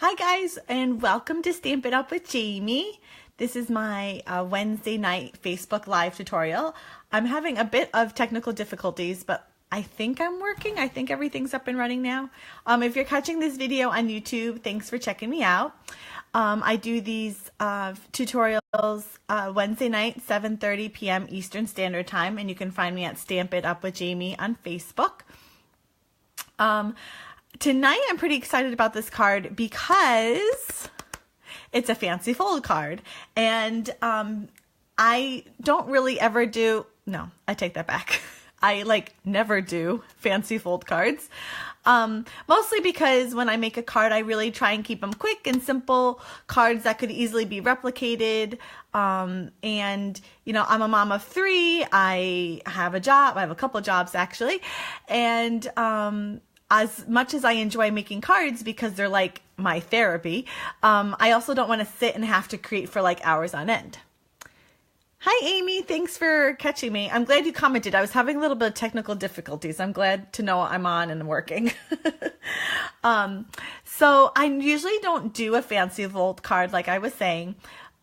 Hi guys, and welcome to Stamp It Up with Jaimie. This is my Wednesday night Facebook Live tutorial. I'm having a bit of technical difficulties, but I think I'm working. I think everything's up and running now. If you're catching this video on YouTube, thanks for checking me out. I do these tutorials Wednesday night, 7:30 p.m. Eastern Standard Time, and you can find me at Stamp It Up with Jaimie on Facebook. Tonight, I'm pretty excited about this card because it's a fancy fold card. And I don't really ever do, no, I take that back. I never do fancy fold cards. Mostly because when I make a card, I really try and keep them quick and simple cards that could easily be replicated. And, you know, I'm a mom of 3. I have a job. I have a couple jobs actually. And, as much as I enjoy making cards because they're like my therapy, I also don't want to sit and have to create for like hours on end. Hi, Amy. Thanks for catching me. I'm glad you commented. I was having a little bit of technical difficulties. I'm glad to know I'm on and working. So I usually don't do a fancy fold card like I was saying,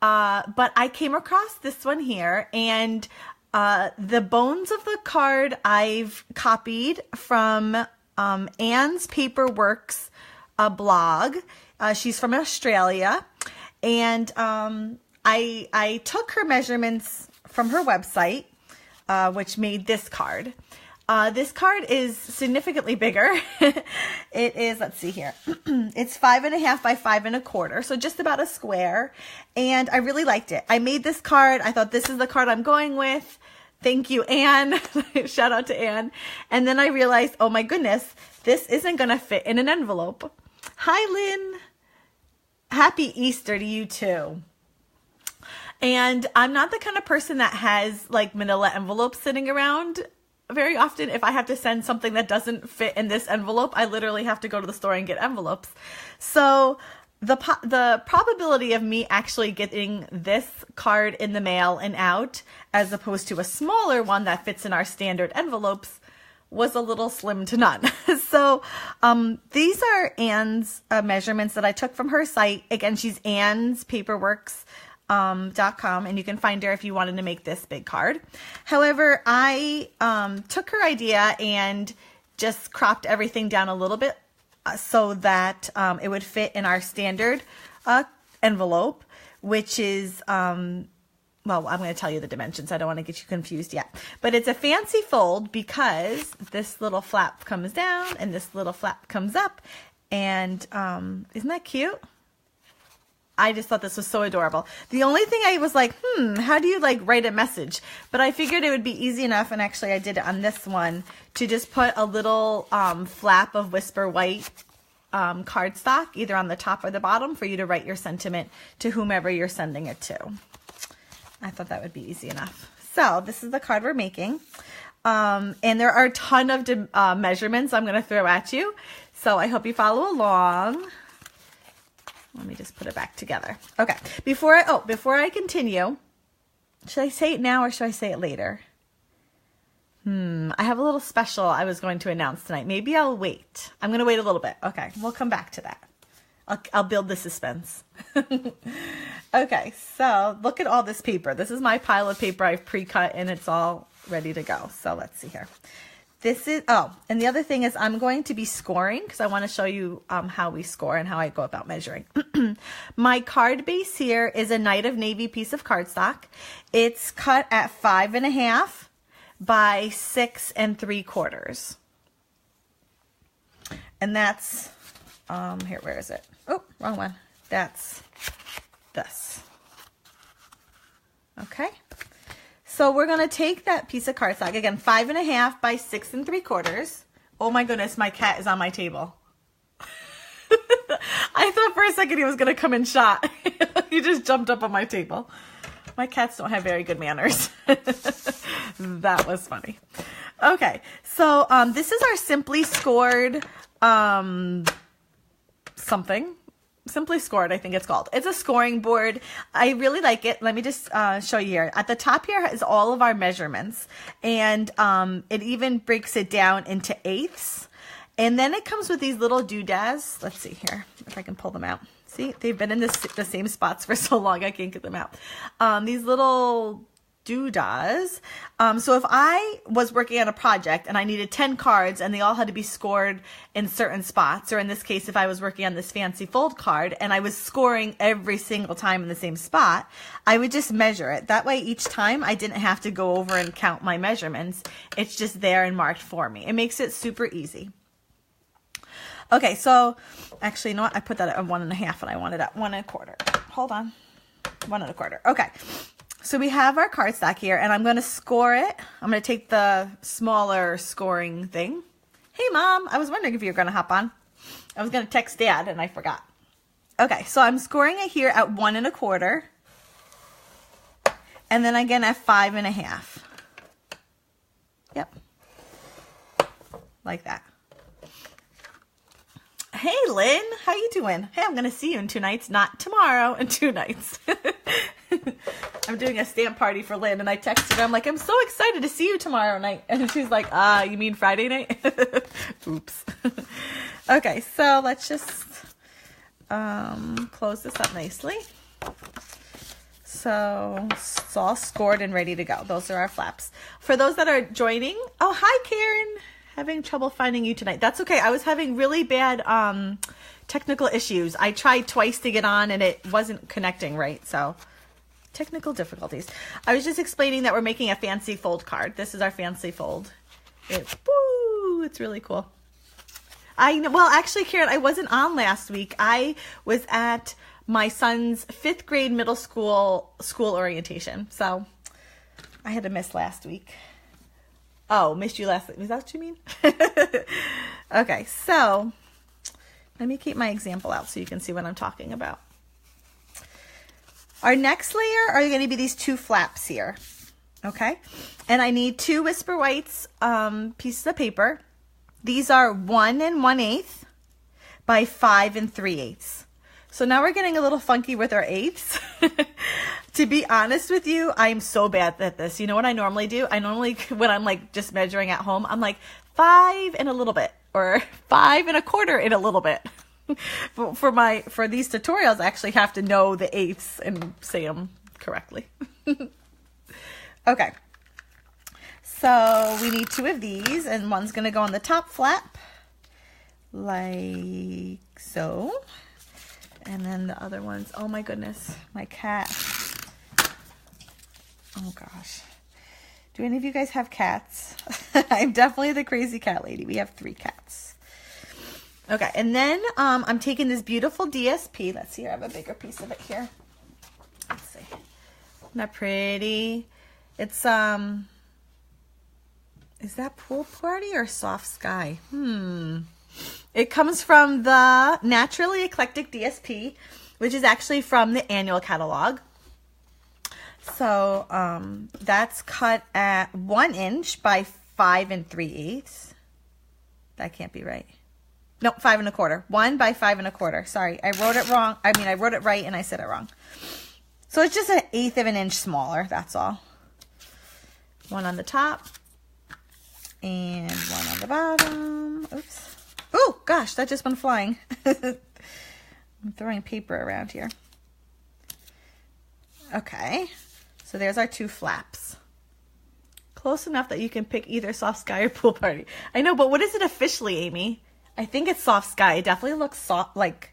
but I came across this one here, and the bones of the card I've copied from Anne's Paperworks blog. She's from Australia, and I took her measurements from her website, which made this card. This card is significantly bigger. It is, let's see here, it's 5.5 by 5 1/4, so just about a square, and I really liked it. I made this card. I thought this is the card I'm going with. Thank you, Anne. Shout out to Anne. And then I realized, oh my goodness, this isn't going to fit in an envelope. Hi, Lynn. Happy Easter to you too. And I'm not the kind of person that has like manila envelopes sitting around very often. If I have to send something that doesn't fit in this envelope, I literally have to go to the store and get envelopes. So the probability of me actually getting this card in the mail and out, as opposed to a smaller one that fits in our standard envelopes, was a little slim to none. So these are Anne's measurements that I took from her site. Again, she's Anne's Paperworks.com, and you can find her if you wanted to make this big card. However, I took her idea and just cropped everything down a little bit so that it would fit in our standard envelope, which is, well, I'm going to tell you the dimensions. I don't want to get you confused yet. But it's a fancy fold because this little flap comes down and this little flap comes up. And isn't that cute? I just thought this was so adorable. The only thing I was like, how do you write a message? But I figured it would be easy enough, and actually I did it on this one, to just put a little flap of Whisper White cardstock, either on the top or the bottom, for you to write your sentiment to whomever you're sending it to. I thought that would be easy enough. So this is the card we're making. And there are a ton of measurements I'm going to throw at you. So I hope you follow along. Let me just put it back together. Okay. Before I continue, should I say it now or should I say it later? I have a little special I was going to announce tonight. Maybe I'll wait. I'm going to wait a little bit. Okay. We'll come back to that. I'll build the suspense. Okay. So look at all this paper. This is my pile of paper I've pre-cut, and it's all ready to go. So let's see here. This is, and the other thing is I'm going to be scoring because I want to show you how we score and how I go about measuring. My card base here is a Night of Navy piece of cardstock. It's cut at 5.5 by 6 3/4. And that's, here, where is it? Oh, wrong one. That's this. Okay. So we're going to take that piece of cardstock, again, 5.5 by 6 3/4. Oh my goodness, my cat is on my table. I thought for a second he was going to come and shot. He just jumped up on my table. My cats don't have very good manners. That was funny. Okay, so this is our Simply Scored something. Simply Scored, I think it's called. It's a scoring board. I really like it. Let me just show you here. At the top here is all of our measurements, and it even breaks it down into eighths. And then it comes with these little doodads. Let's see here if I can pull them out. See, they've been in the same spots for so long I can't get them out. These little doodads. So if I was working on a project and I needed 10 cards and they all had to be scored in certain spots, or in this case, if I was working on this fancy fold card and I was scoring every single time in the same spot, I would just measure it. That way each time I didn't have to go over and count my measurements. It's just there and marked for me. It makes it super easy. Okay, so actually, you know what? I put that at 1.5 and I wanted at 1 1/4. Hold on. 1 1/4. Okay. So we have our cardstock here, and I'm going to score it. I'm going to take the smaller scoring thing. Hey, Mom, I was wondering if you were going to hop on. I was going to text Dad, and I forgot. Okay, so I'm scoring it here at 1 1/4, and then again at 5 1/2. Yep, like that. Hey, Lynn, how you doing? Hey, I'm going to see you in 2 nights, not tomorrow, in 2 nights. I'm doing a stamp party for Lynn, and I texted her. I'm like, I'm so excited to see you tomorrow night. And she's like, you mean Friday night? Oops. Okay, so let's just close this up nicely. So it's all scored and ready to go. Those are our flaps. For those that are joining, oh, hi, Karen. Having trouble finding you tonight. That's okay. I was having really bad technical issues. I tried twice to get on, and it wasn't connecting right, so... Technical difficulties. I was just explaining that we're making a fancy fold card. This is our fancy fold. It's really cool. Well, actually, Karen, I wasn't on last week. I was at my son's 5th grade middle school orientation. So I had to miss last week. Oh, missed you last week. Is that what you mean? Okay, so let me keep my example out so you can see what I'm talking about. Our next layer are going to be these 2 flaps here, okay? And I need 2 Whisper Whites pieces of paper. These are 1 1/8 by 5 3/8. So now we're getting a little funky with our eighths. To be honest with you, I am so bad at this. You know what I normally do? When I'm like just measuring at home, I'm like 5 and a little bit, or 5 1/4 and a little bit. For these tutorials, I actually have to know the eighths and say them correctly. Okay, so we need 2 of these, and one's going to go on the top flap, like so. And then the other ones, oh my goodness, my cat. Oh gosh. Do any of you guys have cats? I'm definitely the crazy cat lady. We have 3 cats. Okay, and then I'm taking this beautiful DSP. Let's see here, I have a bigger piece of it here. Let's see. Isn't that pretty? It's, is that Pool Party or Soft Sky? It comes from the Naturally Eclectic DSP, which is actually from the annual catalog. So, that's cut at 1 inch by 5 3/8. That can't be right. No, 5 1/4. 1 by 5 1/4. Sorry, I wrote it wrong. I wrote it right and I said it wrong. So it's just 1/8 of an inch smaller. That's all. 1 on the top and 1 on the bottom. Oops. Oh gosh, that just went flying. I'm throwing paper around here. Okay, so there's our 2 flaps. Close enough that you can pick either Soft Sky or Pool Party. I know, but what is it officially, Amy? I think it's Soft Sky. It definitely looks soft, like,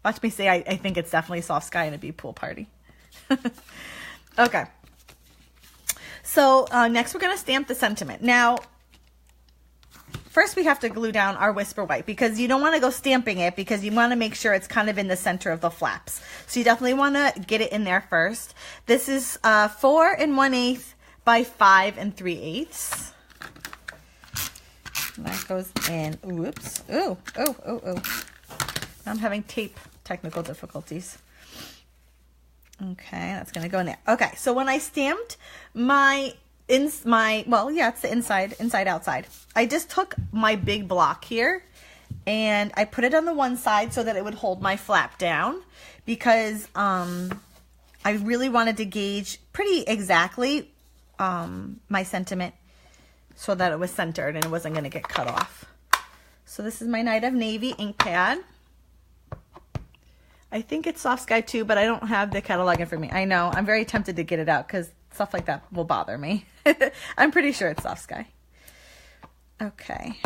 watch me say I think it's definitely Soft Sky and it'd be Pool Party. Okay. So next we're going to stamp the sentiment. Now, first we have to glue down our Whisper White, because you don't want to go stamping it, because you want to make sure it's kind of in the center of the flaps. So you definitely want to get it in there first. This is 4 1/8 by 5 3/8. That goes in. Oops. Ooh. I'm having tape technical difficulties. Okay, that's going to go in there. Okay, so when I stamped it's the inside, outside. I just took my big block here and I put it on the one side so that it would hold my flap down, because I really wanted to gauge pretty exactly my sentiment so that it was centered and it wasn't going to get cut off. So this is my Night of Navy ink pad. I think it's Soft Sky too, but I don't have the catalog in for me. I know, I'm very tempted to get it out because stuff like that will bother me. I'm pretty sure it's Soft Sky. Okay.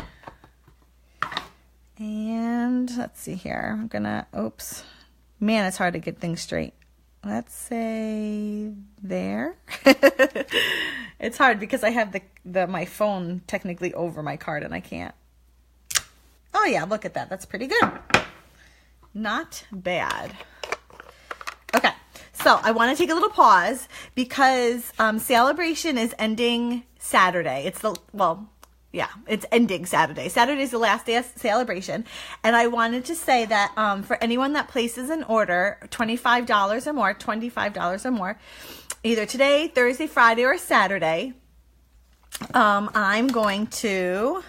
And let's see here. I'm gonna, oops. Man, it's hard to get things straight. Let's say there. It's hard because I have my phone technically over my card and I can't. Oh yeah, look at that. That's pretty good. Not bad. Okay, so I want to take a little pause because Celebration is ending Saturday. It's ending Saturday. Saturday is the last day of Celebration. And I wanted to say that for anyone that places an order, $25 or more, either today, Thursday, Friday, or Saturday, I'm going to,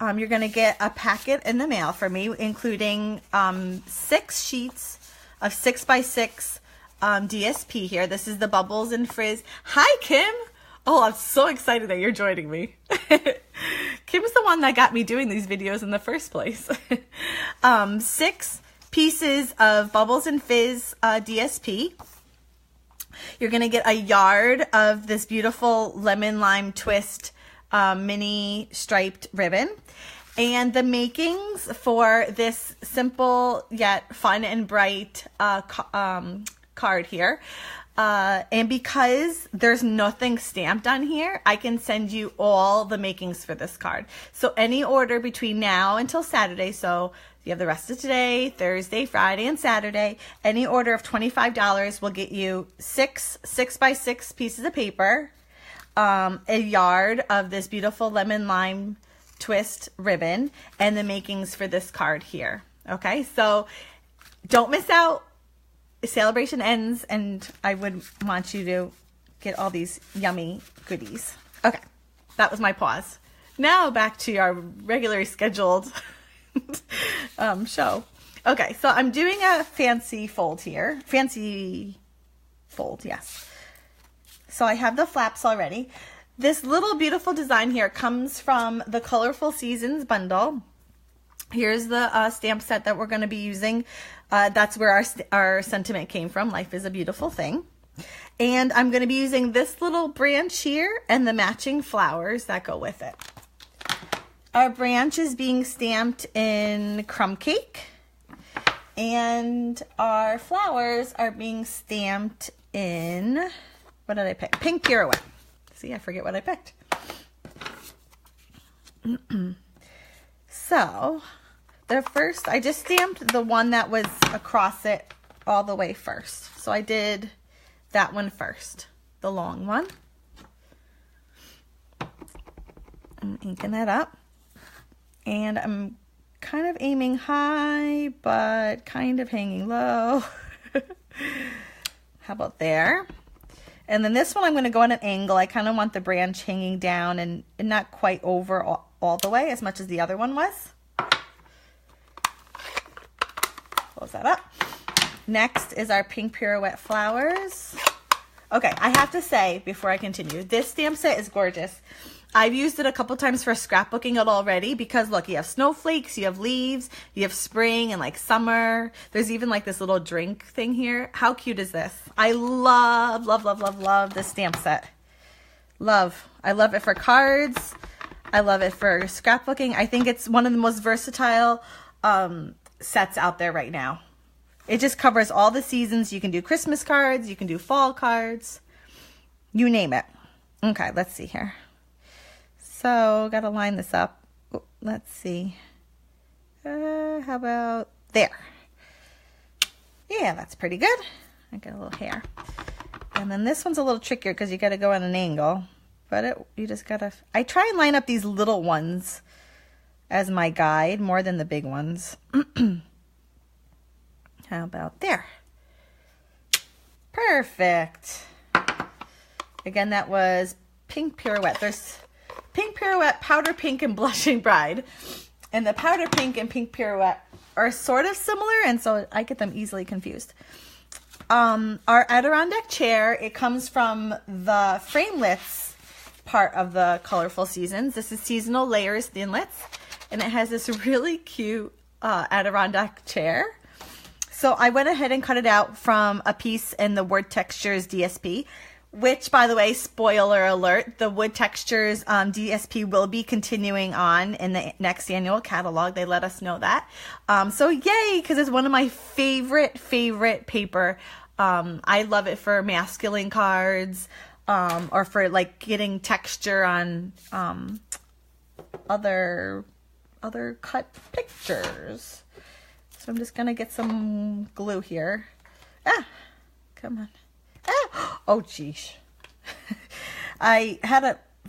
you're going to get a packet in the mail for me, including 6 sheets of 6x6 DSP here. This is the Bubbles and Frizz. Hi, Kim. Oh, I'm so excited that you're joining me. Kim's the one that got me doing these videos in the first place. 6 pieces of Bubbles and Fizz DSP. You're going to get a yard of this beautiful lemon lime twist mini striped ribbon. And the makings for this simple yet fun and bright card here. And because there's nothing stamped on here, I can send you all the makings for this card. So any order between now until Saturday, so you have the rest of today, Thursday, Friday, and Saturday, any order of $25 will get you 6 6x6 pieces of paper, a yard of this beautiful lemon lime twist ribbon, and the makings for this card here. Okay, so don't miss out. Celebration ends, and I would want you to get all these yummy goodies. Okay, that was my pause. Now back to our regularly scheduled show. Okay, so I'm doing a fancy fold here. Fancy fold, yes. So I have the flaps already. This little beautiful design here comes from the Colorful Seasons bundle. Here's the stamp set that we're going to be using. That's where our sentiment came from. Life is a beautiful thing. And I'm going to be using this little branch here and the matching flowers that go with it. Our branch is being stamped in Crumb Cake. And our flowers are being stamped in, what did I pick? Pink Pirouette. See, I forget what I picked. So, the first, I just stamped the one that was across it all the way first. So I did that one first, the long one. I'm inking that up. And I'm kind of aiming high, but kind of hanging low. How about there? And then this one I'm going to go at an angle. I kind of want the branch hanging down and not quite over all the way as much as the other one was. Close that up. Next is our Pink Pirouette flowers. Okay, I have to say before I continue, this stamp set is gorgeous. I've used it a couple times for scrapbooking it already because look, you have snowflakes, you have leaves, you have spring and like summer. There's even like this little drink thing here. How cute is this? I love, love, love, love, love this stamp set. Love. I love it for cards. I love it for scrapbooking. I think it's one of the most versatile sets out there right now. It just covers all the seasons. You can do Christmas cards, you can do fall cards, you name it. Okay, let's see here. So, got to line this up. Oh, let's see. How about there? Yeah, that's pretty good. I got a little hair. And then this one's a little trickier because you got to go at an angle. But you just got to... I try and line up these little ones as my guide more than the big ones. How about there? Perfect. Again, that was Pink Pirouette. There's Pink Pirouette, Powder Pink, and Blushing Bride. And the Powder Pink and Pink Pirouette are sort of similar, and so I get them easily confused. Our Adirondack chair, it comes from the framelits part of the Colorful Seasons. This is Seasonal Layers Thinlits. and it has this really cute Adirondack chair. So I went ahead and cut it out from a piece in the Wood Textures DSP, which, by the way, spoiler alert, the Wood Textures DSP will be continuing on in the next annual catalog. They let us know that. So yay, because it's one of my favorite paper. I love it for masculine cards, or for like getting texture on other cut pictures. So I'm just gonna get some glue here. Come on. Oh geez. I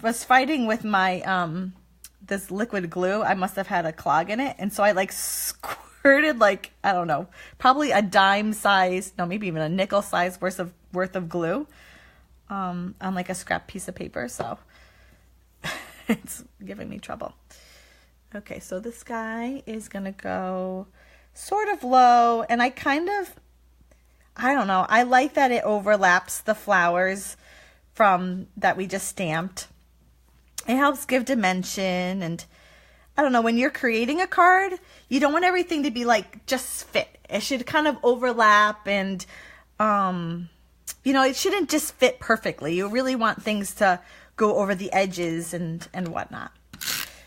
was fighting with my this liquid glue. I must have had a clog in it, and so I like squirted like, I don't know, probably a dime size, no, maybe even a nickel size worth of glue on like a scrap piece of paper. So it's giving me trouble. Okay, so this guy is gonna go sort of low, and I don't know, I like that it overlaps the flowers from that we just stamped. It helps give dimension, and I don't know, when you're creating a card, you don't want everything to be like just fit. It should kind of overlap, and it shouldn't just fit perfectly. You really want things to go over the edges and whatnot.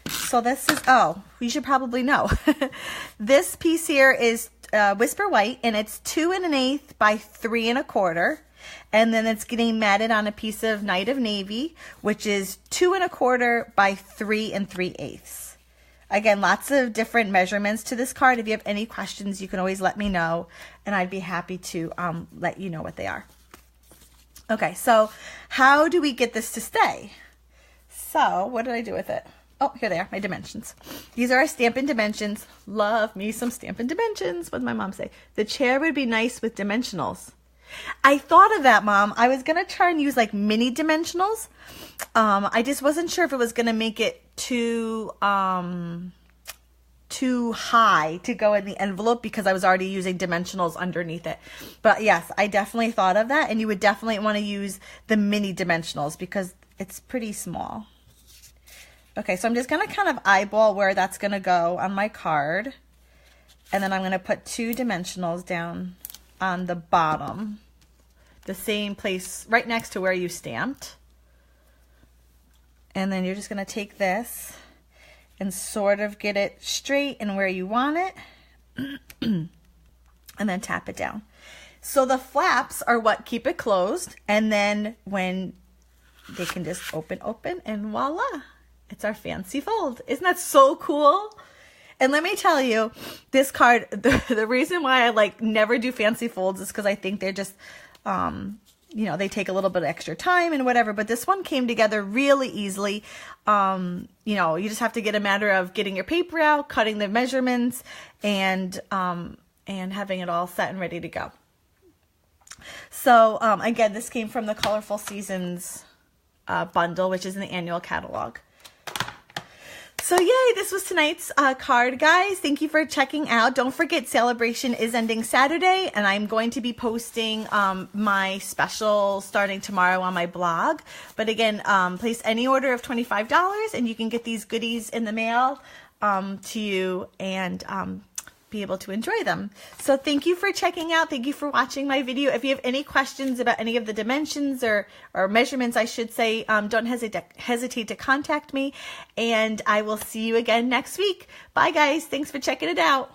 So this is, we should probably know. This piece here is Whisper White, and it's 2 1/8 by 3 1/4. And then it's getting matted on a piece of Night of Navy, which is 2 1/4 by 3 3/8. Again, lots of different measurements to this card. If you have any questions, you can always let me know, and I'd be happy to let you know what they are. Okay, so how do we get this to stay? So what did I do with it? Oh, here they are, my dimensions. These are our Stampin' dimensions. Love me some Stampin' dimensions. What did my mom say? The chair would be nice with dimensionals. I thought of that, Mom. I was going to try and use like mini dimensionals. I just wasn't sure if it was going to make it too high to go in the envelope, because I was already using dimensionals underneath it. But yes, I definitely thought of that, and you would definitely want to use the mini dimensionals because it's pretty small. Okay, so I'm just going to kind of eyeball where that's going to go on my card. And then I'm going to put 2 dimensionals down on the bottom, the same place right next to where you stamped. And then you're just going to take this and sort of get it straight and where you want it. And then tap it down. So the flaps are what keep it closed. And then when they can just open, and voila. It's our fancy fold. Isn't that so cool? And let me tell you, this card, the reason why I like never do fancy folds is because I think they're just, they take a little bit of extra time and whatever. But this one came together really easily. You just have to get a matter of getting your paper out, cutting the measurements, and having it all set and ready to go. So again, this came from the Colorful Seasons bundle, which is in the annual catalog. So yay, this was tonight's card, guys. Thank you for checking out. Don't forget, Celebration is ending Saturday, and I'm going to be posting my special starting tomorrow on my blog. But again, place any order of $25, and you can get these goodies in the mail to you and be able to enjoy them. So thank you for checking out. Thank you for watching my video. If you have any questions about any of the dimensions or measurements, I should say, don't hesitate to contact me, and I will see you again next week. Bye guys. Thanks for checking it out.